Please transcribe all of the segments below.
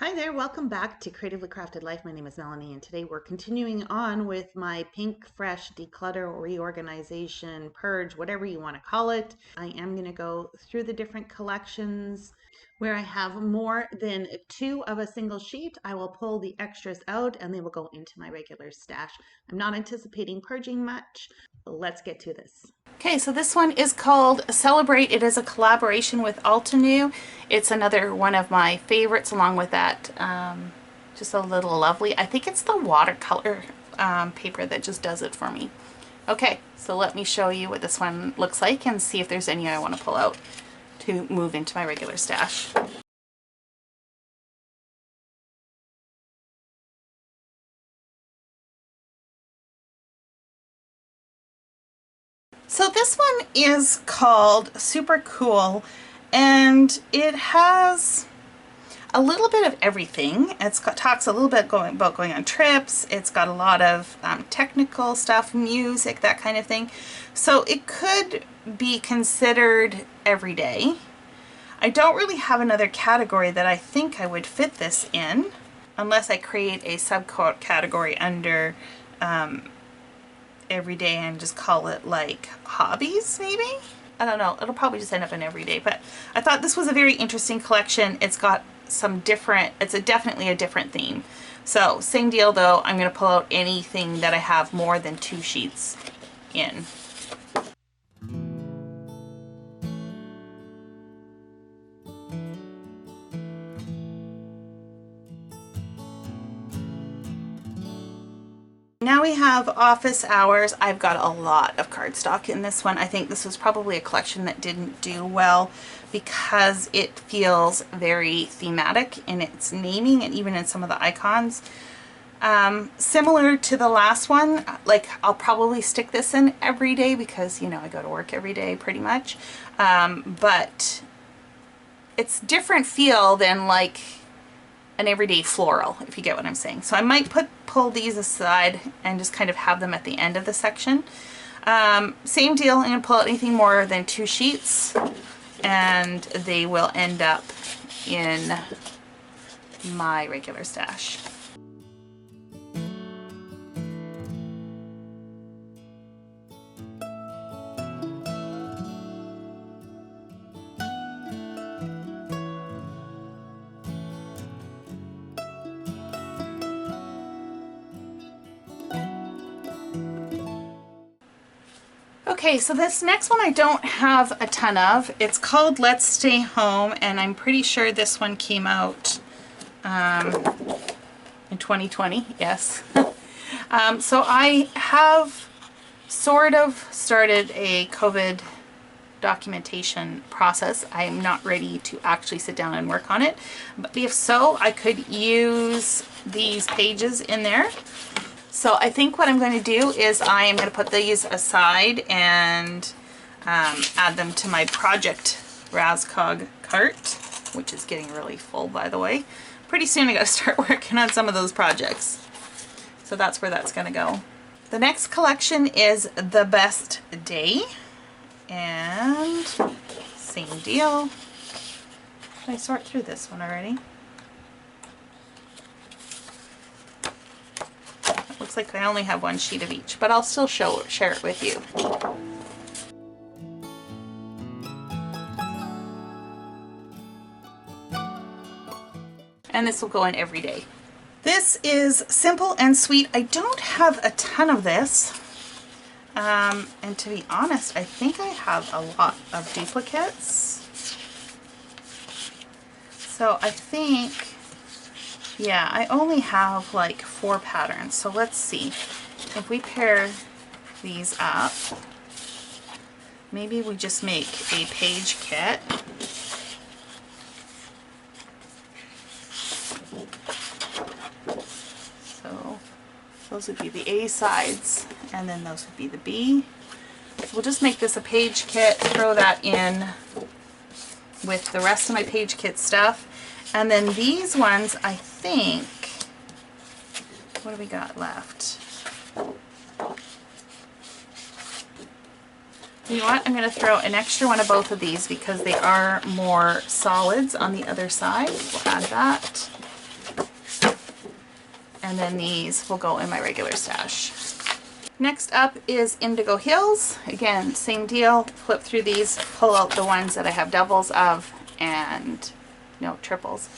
Hi there, welcome back to Creatively Crafted Life. My name is Melanie, and today we're continuing on with my pink, fresh declutter, reorganization, purge, whatever you want to call it. I am going to go through the different collections where I have more than two of a single sheet. I will pull the extras out and they will go into my regular stash. I'm not anticipating purging much. Let's get to this. Okay, so this one is called Celebrate. It is a collaboration with Altenew. It's another one of my favorites along with that just a little lovely. I think it's the watercolor paper that just does it for me. Okay, so let me show you what this one looks like and see if there's any I want to pull out to move into my regular stash. So this one is called Super Cool, and it has a little bit of everything. Talks a little bit about going on trips. It's got a lot of technical stuff, music, that kind of thing. So it could be considered everyday. I don't really have another category that I think I would fit this in, unless I create a subcategory under everyday and just call it like hobbies, maybe? I don't know. It'll probably just end up in everyday, but I thought this was a very interesting collection. It's got some different, definitely a different theme. So same deal though, I'm going to pull out anything that I have more than two sheets in. Now we have office hours. I've got a lot of cardstock in this one. I think this was probably a collection that didn't do well because it feels very thematic in its naming and even in some of the icons. Similar to the last one, like I'll probably stick this in every day because, you know, I go to work every day pretty much. But it's different feel than like an everyday floral, if you get what I'm saying. So I might pull these aside and just kind of have them at the end of the section. Same deal, I'm going to pull out anything more than two sheets and they will end up in my regular stash. Okay, so this next one I don't have a ton of. It's called Let's Stay Home, and I'm pretty sure this one came out in 2020, yes. So I have sort of started a COVID documentation process. I'm not ready to actually sit down and work on it, but if so, I could use these pages in there. So I think what I'm going to do is I am going to put these aside and add them to my project Rascog cart, which is getting really full, by the way. Pretty soon I got to start working on some of those projects. So that's where that's going to go. The next collection is The Best Day, and same deal. Did I sort through this one already? Looks like I only have one sheet of each, but I'll still share it with you. And this will go in every day. This is Simple and Sweet. I don't have a ton of this. And to be honest, I think I have a lot of duplicates. So I think, yeah, I only have like 4 patterns. So let's see. If we pair these up, maybe we just make a page kit. So those would be the A sides, and then those would be the B. So we'll just make this a page kit, throw that in with the rest of my page kit stuff. And then these ones, I think, what do we got left? You know what? I'm going to throw an extra one of both of these because they are more solids on the other side. We'll add that. and then these will go in my regular stash. Next up is Indigo Hills. Again, same deal. Flip through these, pull out the ones that I have doubles of and triples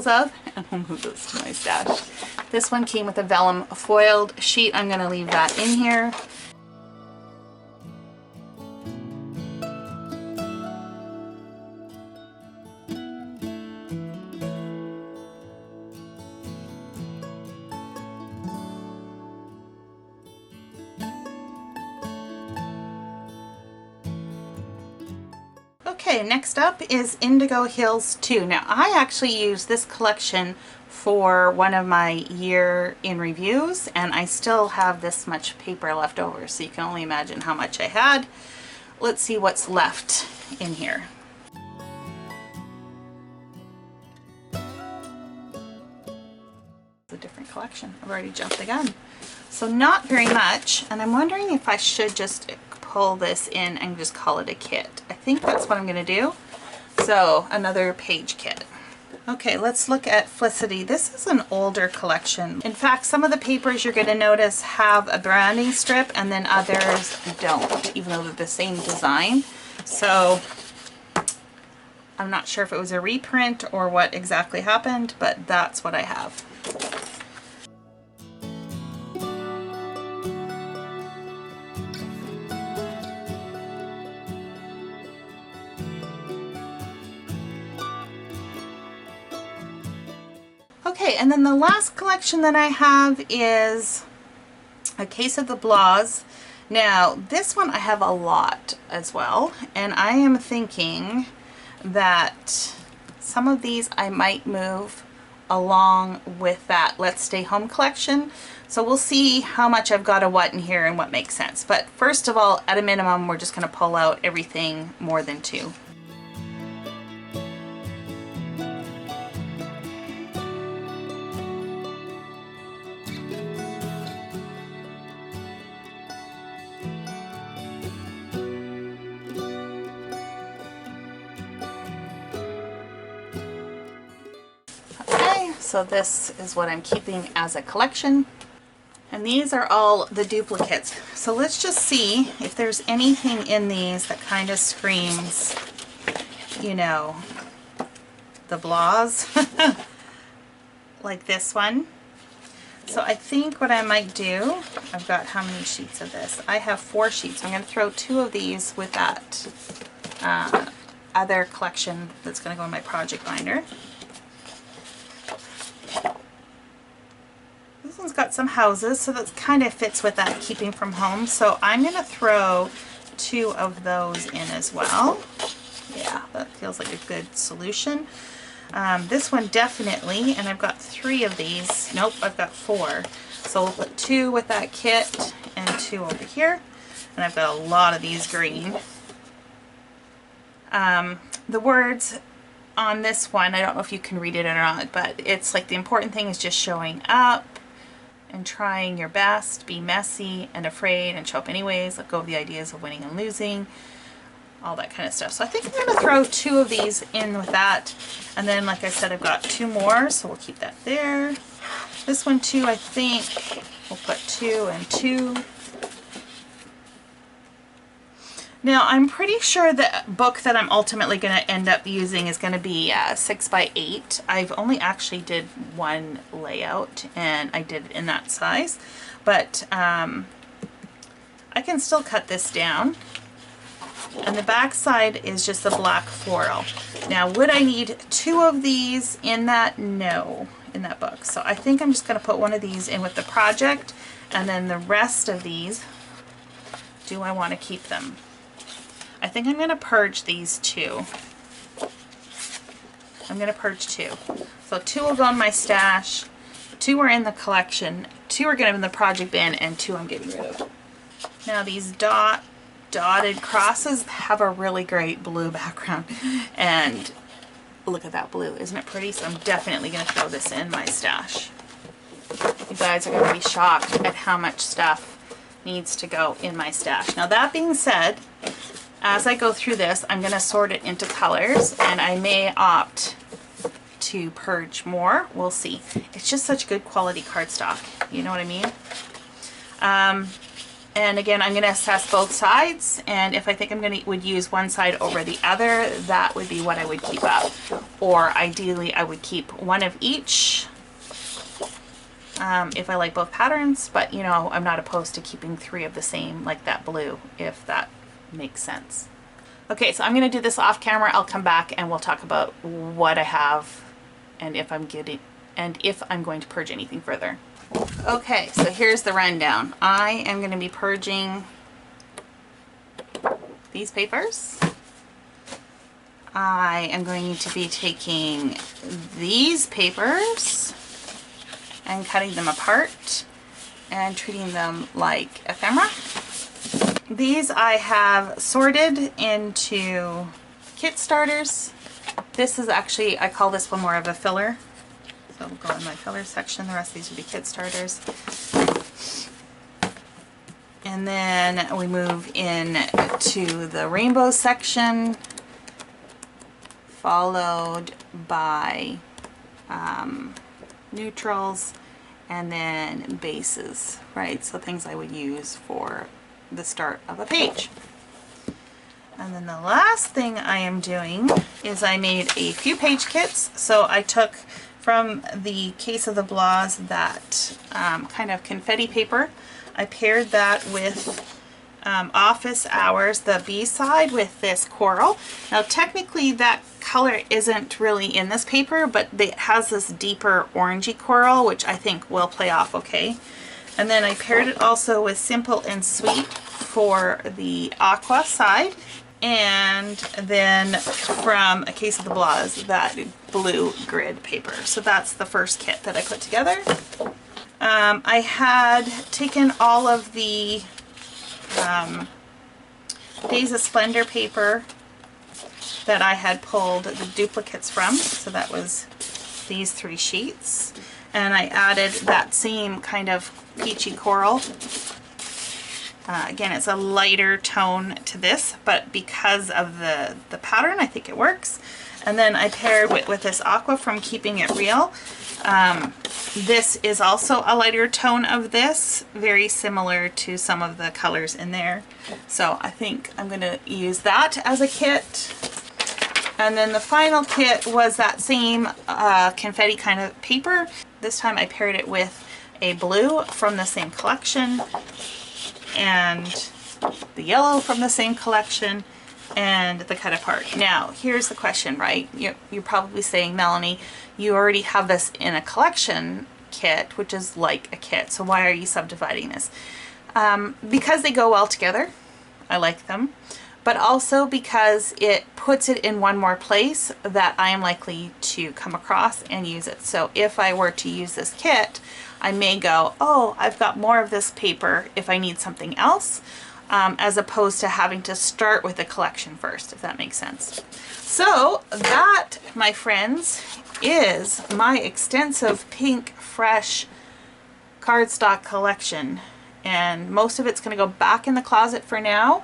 of, and I'll move those to my stash. This one came with a vellum foiled sheet. I'm going to leave that in here. Okay, next up is Indigo Hills 2. Now, I actually used this collection for one of my year in reviews, and I still have this much paper left over, so you can only imagine how much I had. Let's see what's left in here. It's a different collection. I've already jumped the gun. So not very much, and I'm wondering if I should just pull this in and just call it a kit. I think that's what I'm going to do. So another page kit. Okay, let's look at Felicity. This is an older collection. In fact, some of the papers you're going to notice have a branding strip and then others don't, even though they're the same design. So I'm not sure if it was a reprint or what exactly happened, but that's what I have. Okay, and then the last collection that I have is a case of the blase. Now, this one I have a lot as well, and I am thinking that some of these I might move along with that Let's Stay Home collection. So we'll see how much I've got of what in here and what makes sense. But first of all, at a minimum, we're just going to pull out everything more than 2. So this is what I'm keeping as a collection. And these are all the duplicates. So let's just see if there's anything in these that kind of screams, you know, the blase. Like this one. So I think what I might do, I've got how many sheets of this? I have 4 sheets. I'm going to throw 2 of these with that other collection that's going to go in my project binder. This one's got some houses, so that kind of fits with that keeping from home. So I'm going to throw 2 of those in as well. Yeah, that feels like a good solution. This one definitely, and I've got 3 of these. Nope, I've got 4. So we'll put 2 with that kit and 2 over here. And I've got a lot of these green. The words on this one, I don't know if you can read it or not, but it's like the important thing is just showing up and trying your best, be messy and afraid and show up anyways, let go of the ideas of winning and losing, all that kind of stuff. So I think I'm going to throw 2 of these in with that, and then like I said, I've got 2 more, so we'll keep that there. This one too, I think we'll put 2 and 2. Now I'm pretty sure the book that I'm ultimately going to end up using is going to be 6 by 8. I've only actually did one layout and I did it in that size, but I can still cut this down. And the back side is just the black floral. Now would I need 2 of these in that? No, in that book. So I think I'm just going to put one of these in with the project, and then the rest of these, do I want to keep them? I think I'm going to purge these 2. I'm going to purge 2. So 2 will go in my stash, 2 are in the collection, 2 are going to be in the project bin, and 2 I'm getting rid of. Now these dotted crosses have a really great blue background, and look at that blue, isn't it pretty? So I'm definitely going to throw this in my stash. You guys are going to be shocked at how much stuff needs to go in my stash. Now that being said, as I go through this, I'm going to sort it into colors, and I may opt to purge more. We'll see. It's just such good quality cardstock. You know what I mean? And again, I'm going to assess both sides, and if I think would use one side over the other, that would be what I would keep up. Or ideally, I would keep one of each if I like both patterns, but you know, I'm not opposed to keeping 3 of the same, like that blue, if that makes sense. Okay, so I'm going to do this off camera. I'll come back and we'll talk about what I have and if I'm going to purge anything further. Okay, so here's the rundown. I am going to be purging these papers. I am going to be taking these papers and cutting them apart and treating them like ephemera. These I have sorted into kit starters. This is actually, I call this one more of a filler. So we'll go in my filler section. The rest of these will be kit starters. And then we move in to the rainbow section, followed by neutrals, and then bases, right? So things I would use for the start of a page. And then the last thing I am doing is I made a few page kits. So I took from the case of the blase that kind of confetti paper. I paired that with Office Hours, the B side, with this coral. Now technically that color isn't really in this paper, but it has this deeper orangey coral, which I think will play off okay. And then I paired it also with Simple and Sweet for the aqua side. And then from a case of the blase, that blue grid paper. So that's the first kit that I put together. I had taken all of the Days of Splendor paper that I had pulled the duplicates from. So that was these 3 sheets. And I added that same kind of peachy coral. Again, it's a lighter tone to this, but because of the pattern, I think it works. And then I paired with this aqua from Keeping It Real. This is also a lighter tone of this, very similar to some of the colors in there. So I think I'm going to use that as a kit. And then the final kit was that same confetti kind of paper. This time I paired it with a blue from the same collection, and the yellow from the same collection, and the cut apart. Now, here's the question, right? You're probably saying, Melanie, you already have this in a collection kit, which is like a kit, so why are you subdividing this? Because they go well together. I like them. But also because it puts it in one more place that I am likely to come across and use it. So if I were to use this kit, I may go, oh, I've got more of this paper if I need something else, as opposed to having to start with the collection first, if that makes sense. So that, my friends, is my extensive pink fresh cardstock collection. And most of it's going to go back in the closet for now.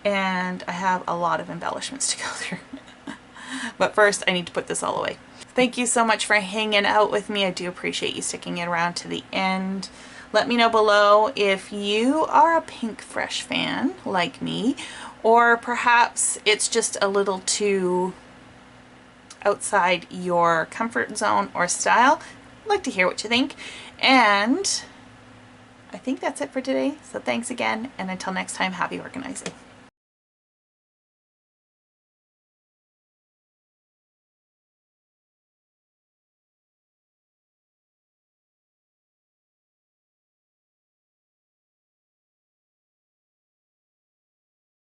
And I have a lot of embellishments to go through. But first, I need to put this all away. Thank you so much for hanging out with me. I do appreciate you sticking it around to the end. Let me know below if you are a Pink Fresh fan like me, or perhaps it's just a little too outside your comfort zone or style. I'd like to hear what you think. And I think that's it for today. So thanks again, and until next time, happy organizing.